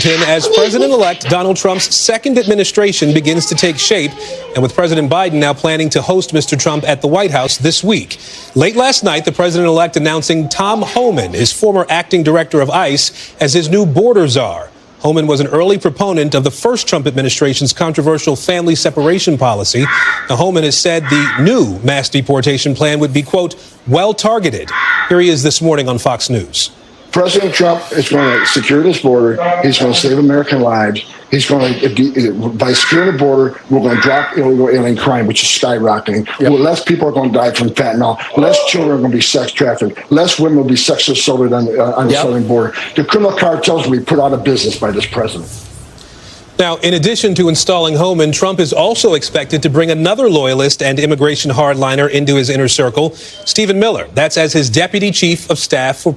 As President-elect Donald Trump's second administration begins to take shape, and with President Biden now planning to host Mr. Trump at the White House this week. Late last night, the president-elect announcing Tom Homan, his former acting director of ICE, as his new border czar. Homan was an early proponent of the first Trump administration's controversial family separation policy. Now, Homan has said the new mass deportation plan would be, quote, well-targeted. Here he is this morning on Fox News. President Trump is going to secure this border. He's going to save American lives. He's going to, by securing the border, we're going to drop illegal alien crime, which is skyrocketing. Yep. Less people are going to die from fentanyl. Less children are going to be sex trafficked. Less women will be sex assaulted on the southern border. The criminal cartels will be put out of business by this president. Now, in addition to installing Homan, Trump is also expected to bring another loyalist and immigration hardliner into his inner circle, Stephen Miller. That's as his deputy chief of staff for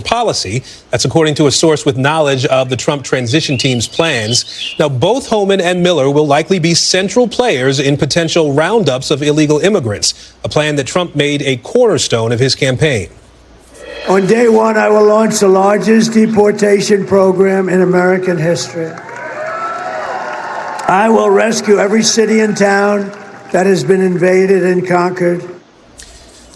policy. That's according to a source with knowledge of the Trump transition team's plans. Now, both Homan and Miller will likely be central players in potential roundups of illegal immigrants, a plan that Trump made a cornerstone of his campaign. On day one, I will launch the largest deportation program in American history. I will rescue every city and town that has been invaded and conquered.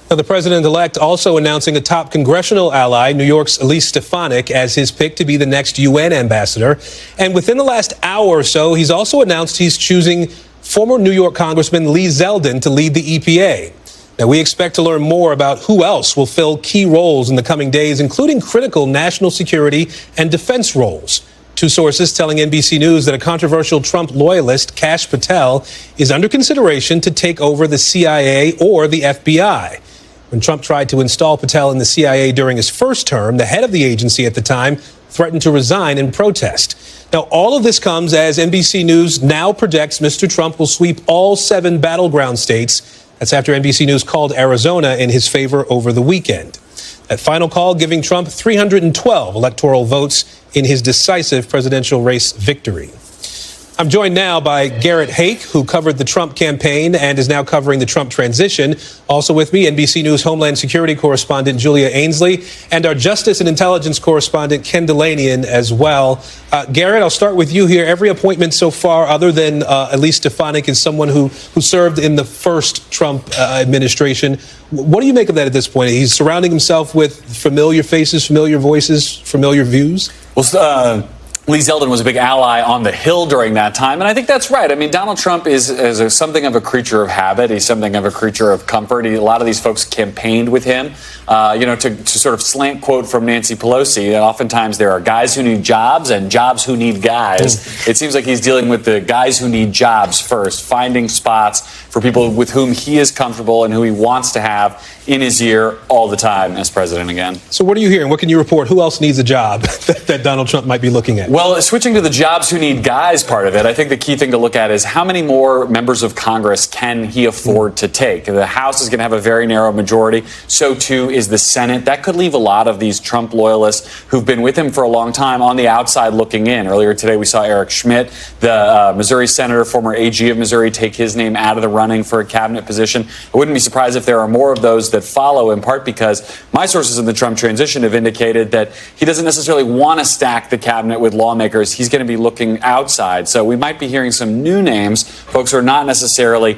Now, the president-elect also announcing a top congressional ally, New York's Elise Stefanik, as his pick to be the next UN ambassador. And within the last hour or so, he's also announced he's choosing former New York Congressman Lee Zeldin to lead the EPA. Now, we expect to learn more about who else will fill key roles in the coming days, including critical national security and defense roles. Two sources telling NBC News that a controversial Trump loyalist, Kash Patel, is under consideration to take over the CIA or the FBI. When Trump tried to install Patel in the CIA during his first term, the head of the agency at the time threatened to resign in protest. Now, all of this comes as NBC News now projects Mr. Trump will sweep all 7 battleground states. That's after NBC News called Arizona in his favor over the weekend. That final call giving Trump 312 electoral votes in his decisive presidential race victory. I'm joined now by Garrett Hake, who covered the Trump campaign and is now covering the Trump transition. Also with me, NBC News Homeland Security correspondent Julia Ainsley and our Justice and Intelligence correspondent Ken Delanian as well. Garrett, I'll start with you here. Every appointment so far, other than Elise Stefanik, is someone who served in the first Trump administration. What do you make of that at this point? He's surrounding himself with familiar faces, familiar voices, familiar views? Well, Lee Zeldin was a big ally on the Hill during that time, and I think that's right. I mean, Donald Trump is something of a creature of habit. He's something of a creature of comfort. A lot of these folks campaigned with him. To sort of slant quote from Nancy Pelosi, that oftentimes there are guys who need jobs and jobs who need guys. It seems like he's dealing with the guys who need jobs first, finding spots for people with whom he is comfortable and who he wants to have in his ear all the time as president again. So what are you hearing? What can you report? Who else needs a job that Donald Trump might be looking at? Well, switching to the jobs who need guys part of it, I think the key thing to look at is how many more members of Congress can he afford to take? The House is going to have a very narrow majority. So, too, is the Senate. That could leave a lot of these Trump loyalists who've been with him for a long time on the outside looking in. Earlier today, we saw Eric Schmidt, the Missouri senator, former AG of Missouri, take his name out of the running for a cabinet position. I wouldn't be surprised if there are more of those that follow, in part because my sources in the Trump transition have indicated that he doesn't necessarily want to stack the cabinet with lawmakers. He's going to be looking outside. So we might be hearing some new names, folks who are not necessarily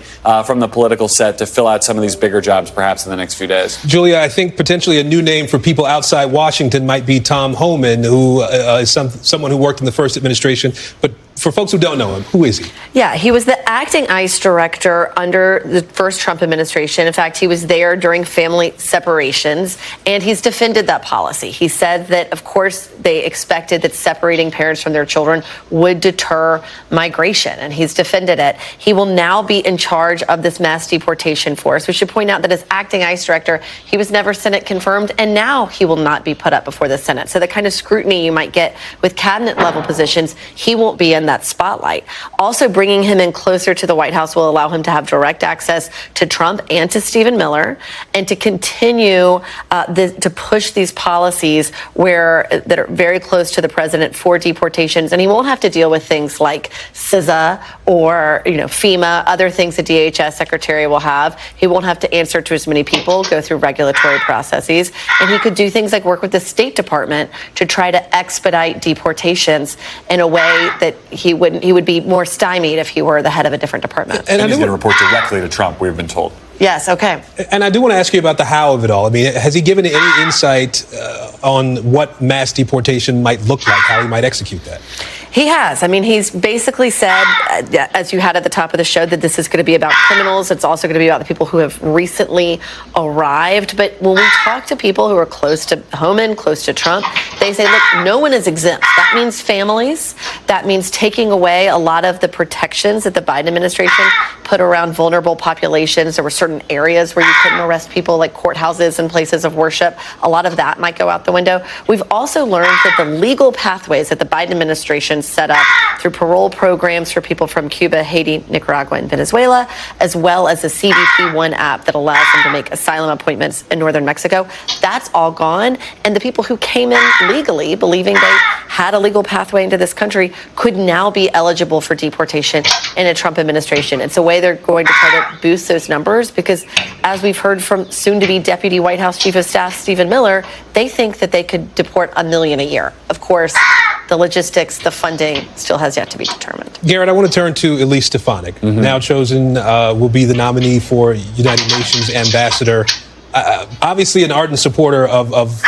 from the political set, to fill out some of these bigger jobs perhaps in the next few days. Julia, I think potentially a new name for people outside Washington might be Tom Homan, who is someone who worked in the first administration. But for folks who don't know him, who is he? Yeah, he was the acting ICE director under the first Trump administration. In fact, he was there during family separations, and he's defended that policy. He said that, of course, they expected that separating parents from their children would deter migration, and he's defended it. He will now be in charge of this mass deportation force. We should point out that as acting ICE director, he was never Senate confirmed, and now he will not be put up before the Senate. So the kind of scrutiny you might get with cabinet level positions, he won't be in that. that spotlight. Also, bringing him in closer to the White House will allow him to have direct access to Trump and to Stephen Miller, and to continue to push these policies that are very close to the president for deportations. And he won't have to deal with things like CISA or FEMA, other things the DHS secretary will have. He won't have to answer to as many people, go through regulatory processes, and he could do things like work with the State Department to try to expedite deportations in a way that he would be more stymied if he were the head of a different department. And he's going to report directly to Trump, we've been told. Yes, okay. And I do want to ask you about the how of it all. I mean, has he given any insight on what mass deportation might look like, how he might execute that? He has. I mean, he's basically said, as you had at the top of the show, that this is going to be about criminals. It's also going to be about the people who have recently arrived. But when we talk to people who are close to Homan, close to Trump, they say, look, no one is exempt. That means families. That means taking away a lot of the protections that the Biden administration put around vulnerable populations. There were certain areas where you couldn't arrest people, like courthouses and places of worship. A lot of that might go out the window. We've also learned that the legal pathways that the Biden administration set up through parole programs for people from Cuba, Haiti, Nicaragua, and Venezuela, as well as the CBP-1 app that allows them to make asylum appointments in northern Mexico. That's all gone. And the people who came in legally, believing they had a legal pathway into this country, could now be eligible for deportation in a Trump administration. It's a way they're going to try to boost those numbers because, as we've heard from soon-to-be Deputy White House Chief of Staff Stephen Miller, they think that they could deport 1 million a year. Of course, the logistics, the funding still has yet to be determined. Garrett, I want to turn to Elise Stefanik, now chosen, will be the nominee for United Nations ambassador. Obviously an ardent supporter of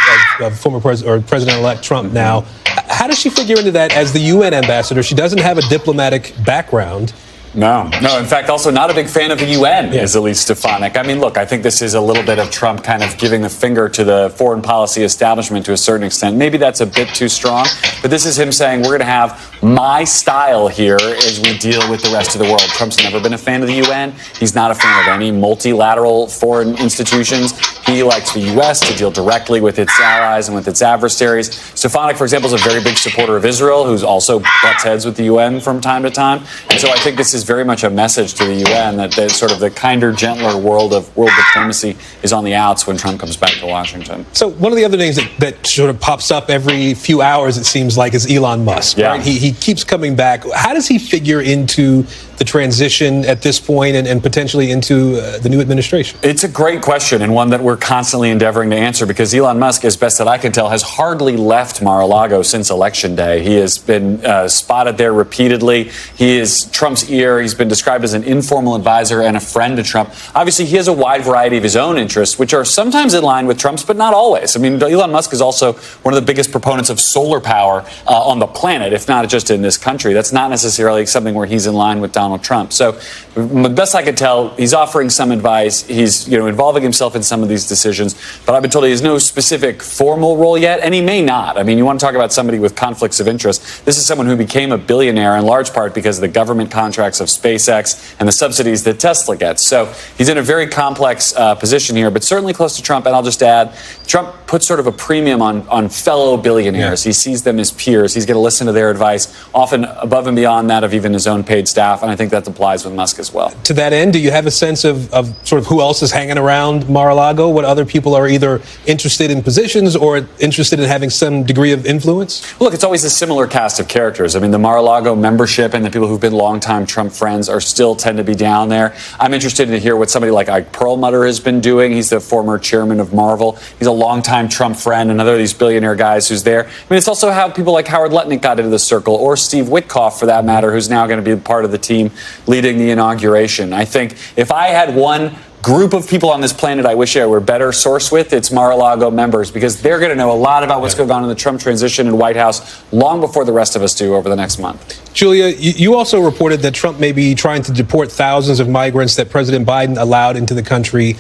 former President-elect Trump now. How does she figure into that as the UN ambassador? She doesn't have a diplomatic background. No. In fact, also not a big fan of the UN is Elise Stefanik. I mean, look, I think this is a little bit of Trump kind of giving the finger to the foreign policy establishment to a certain extent. Maybe that's a bit too strong, but this is him saying we're going to have my style here as we deal with the rest of the world. Trump's never been a fan of the UN. He's not a fan of any multilateral foreign institutions. He likes the U.S. to deal directly with its allies and with its adversaries. Stefanik, for example, is a very big supporter of Israel, who's also butts heads with the UN from time to time. And so I think this is very much a message to the UN that sort of the kinder, gentler world diplomacy is on the outs when Trump comes back to Washington. So one of the other names that sort of pops up every few hours, it seems like, is Elon Musk. Yeah. Right? He keeps coming back. How does he figure into the transition at this point and potentially into the new administration? It's a great question, and one that we're constantly endeavoring to answer, because Elon Musk, as best that I can tell, has hardly left Mar-a-Lago since Election Day. He has been spotted there repeatedly. He is Trump's ear. He's been described as an informal advisor and a friend to Trump. Obviously, he has a wide variety of his own interests, which are sometimes in line with Trump's, but not always. I mean, Elon Musk is also one of the biggest proponents of solar power on the planet, if not just in this country. That's not necessarily something where he's in line with Donald Trump. So, best I could tell, he's offering some advice. He's, involving himself in some of these decisions. But I've been told he has no specific formal role yet, and he may not. I mean, you want to talk about somebody with conflicts of interest. This is someone who became a billionaire in large part because of the government contracts of SpaceX and the subsidies that Tesla gets. So he's in a very complex position here, but certainly close to Trump. And I'll just add, Trump puts sort of a premium on fellow billionaires. Yeah. He sees them as peers. He's going to listen to their advice, often above and beyond that of even his own paid staff. And I think that applies with Musk as well. To that end, do you have a sense of sort of who else is hanging around Mar-a-Lago? What other people are either interested in positions or interested in having some degree of influence? Look, it's always a similar cast of characters. I mean, the Mar-a-Lago membership and the people who've been longtime Trump friends still tend to be down there. I'm interested to hear what somebody like Ike Perlmutter has been doing. He's the former chairman of Marvel. He's a longtime Trump friend, another of these billionaire guys who's there. I mean, it's also how people like Howard Lutnick got into the circle, or Steve Witkoff, for that matter, who's now going to be part of the team leading the inauguration. I think if I had one group of people on this planet I wish I were better sourced with, it's Mar-a-Lago members, because they're going to know a lot about what's going on in the Trump transition and White House long before the rest of us do over the next month. Julia, you also reported that Trump may be trying to deport thousands of migrants that President Biden allowed into the country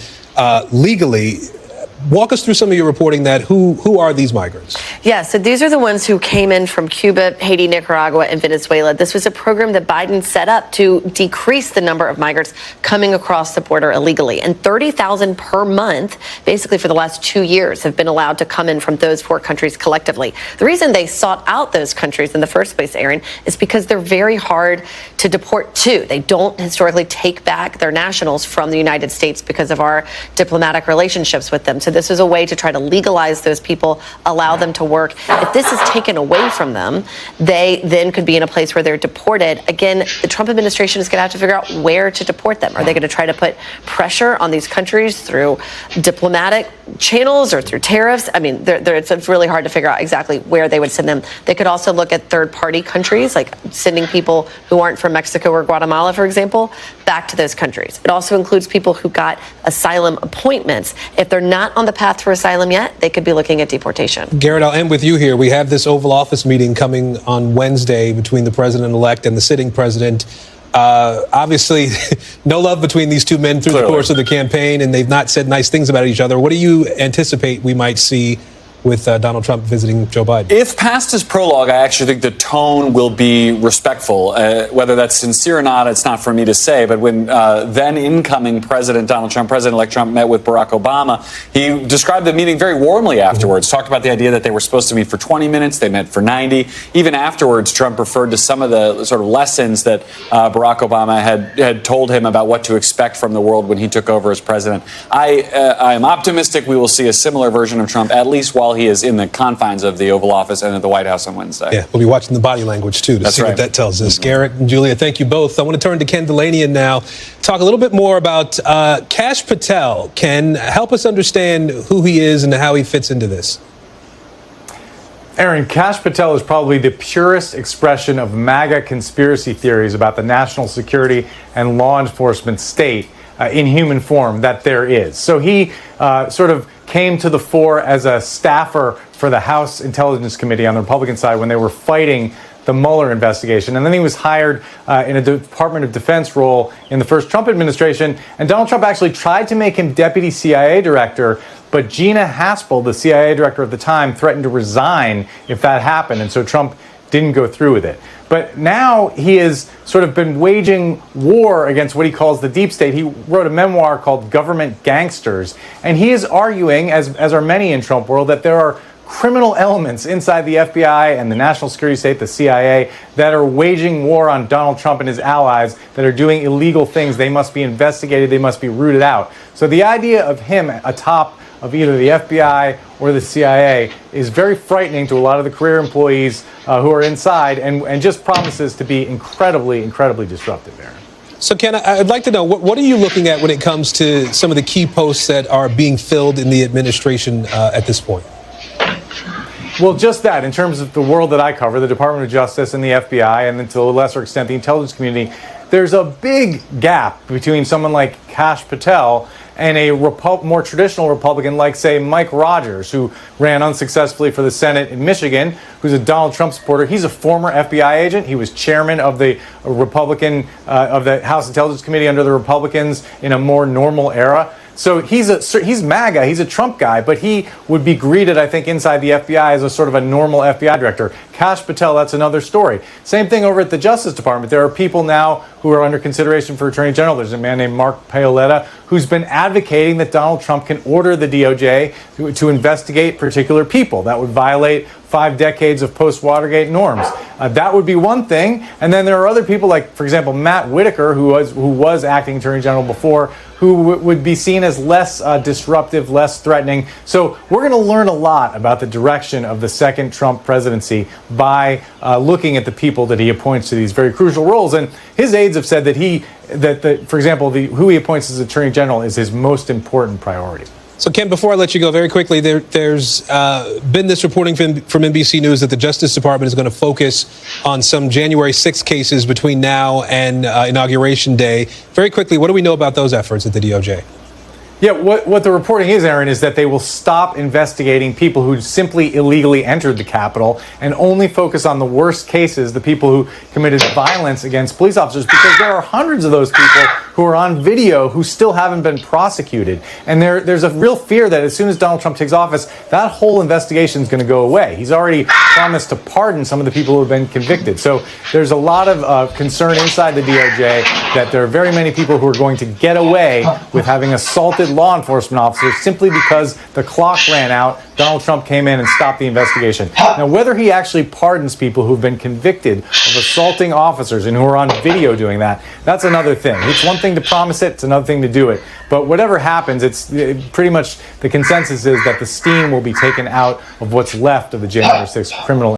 legally. Walk us through some of your reporting that who are these migrants? Yeah, so these are the ones who came in from Cuba, Haiti, Nicaragua, and Venezuela. This was a program that Biden set up to decrease the number of migrants coming across the border illegally. And 30,000 per month, basically for the last 2 years, have been allowed to come in from those 4 countries collectively. The reason they sought out those countries in the first place, Aaron, is because they're very hard to deport to. They don't historically take back their nationals from the United States because of our diplomatic relationships with them. So this is a way to try to legalize those people, allow them to work. If this is taken away from them, they then could be in a place where they're deported. Again, the Trump administration is going to have to figure out where to deport them. Are they going to try to put pressure on these countries through diplomatic channels or through tariffs? I mean, it's really hard to figure out exactly where they would send them. They could also look at third-party countries, like sending people who aren't from Mexico or Guatemala, for example, back to those countries. It also includes people who got asylum appointments. If they're not on the path for asylum yet, they could be looking at deportation. Garrett, I'll end with you here. We have this Oval Office meeting coming on Wednesday between the president-elect and the sitting president. Obviously, no love between these two men through the course of the campaign, and they've not said nice things about each other. What do you anticipate we might see with Donald Trump visiting Joe Biden? If past his prologue, I actually think the tone will be respectful. Whether that's sincere or not, it's not for me to say. But when then incoming President Donald Trump, President-elect Trump, met with Barack Obama, he described the meeting very warmly afterwards, talked about the idea that they were supposed to meet for 20 minutes. They met for 90. Even afterwards, Trump referred to some of the sort of lessons that Barack Obama had told him about what to expect from the world when he took over as president. I am optimistic we will see a similar version of Trump, at least while he is in the confines of the Oval Office and at the White House on Wednesday. Yeah, we'll be watching the body language, too, to see what that tells us. Garrett and Julia, thank you both. I want to turn to Ken Delanian now, talk a little bit more about Kash Patel. Ken, help us understand who he is and how he fits into this. Aaron, Kash Patel is probably the purest expression of MAGA conspiracy theories about the national security and law enforcement state in human form that there is. So he sort of came to the fore as a staffer for the House Intelligence Committee on the Republican side when they were fighting the Mueller investigation. And then he was hired in a Department of Defense role in the first Trump administration. And Donald Trump actually tried to make him deputy CIA director, but Gina Haspel, the CIA director at the time, threatened to resign if that happened. And so Trump didn't go through with it. But now he has sort of been waging war against what he calls the deep state. He wrote a memoir called Government Gangsters. And he is arguing, as are many in Trump world, that there are criminal elements inside the FBI and the national security state, the CIA, that are waging war on Donald Trump and his allies, that are doing illegal things. They must be investigated. They must be rooted out. So the idea of him atop of either the FBI or the CIA is very frightening to a lot of the career employees who are inside and just promises to be incredibly, incredibly disruptive, Aaron. So, Ken, I'd like to know, what are you looking at when it comes to some of the key posts that are being filled in the administration at this point? Well, just that, in terms of the world that I cover, the Department of Justice and the FBI, and then to a lesser extent the intelligence community, there's a big gap between someone like Kash Patel and a more traditional Republican like, say, Mike Rogers, who ran unsuccessfully for the Senate in Michigan, who's a Donald Trump supporter. He's a former FBI agent. He was chairman of the Republican, of the House Intelligence Committee under the Republicans in a more normal era. So he's MAGA, he's a Trump guy, but he would be greeted, I think, inside the FBI as a sort of a normal FBI director. Kash Patel, that's another story. Same thing over at the Justice Department. There are people now who are under consideration for Attorney General. There's a man named Mark Paoletta who's been advocating that Donald Trump can order the DOJ to investigate particular people. That would violate 5 decades of post-Watergate norms. That would be one thing. And then there are other people like, for example, Matt Whitaker, who was acting Attorney General before, who would be seen as less disruptive, less threatening. So we're going to learn a lot about the direction of the second Trump presidency by looking at the people that he appoints to these very crucial roles. And his aides have said that for example, who he appoints as Attorney General is his most important priority. So, Ken, before I let you go, very quickly, there's been this reporting from NBC News that the Justice Department is going to focus on some January 6th cases between now and Inauguration Day. Very quickly, what do we know about those efforts at the DOJ? Yeah, what the reporting is, Aaron, is that they will stop investigating people who simply illegally entered the Capitol and only focus on the worst cases, the people who committed violence against police officers, because there are hundreds of those people who are on video who still haven't been prosecuted. And there's a real fear that as soon as Donald Trump takes office, that whole investigation is going to go away. He's already promised to pardon some of the people who have been convicted. So there's a lot of concern inside the DOJ that there are very many people who are going to get away with having assaulted law enforcement officers simply because the clock ran out. Donald Trump came in and stopped the investigation. Now, whether he actually pardons people who've been convicted of assaulting officers and who are on video doing that, that's another thing. It's one thing to promise it, it's another thing to do it. But whatever happens, it's pretty much the consensus is that the steam will be taken out of what's left of the January 6th criminal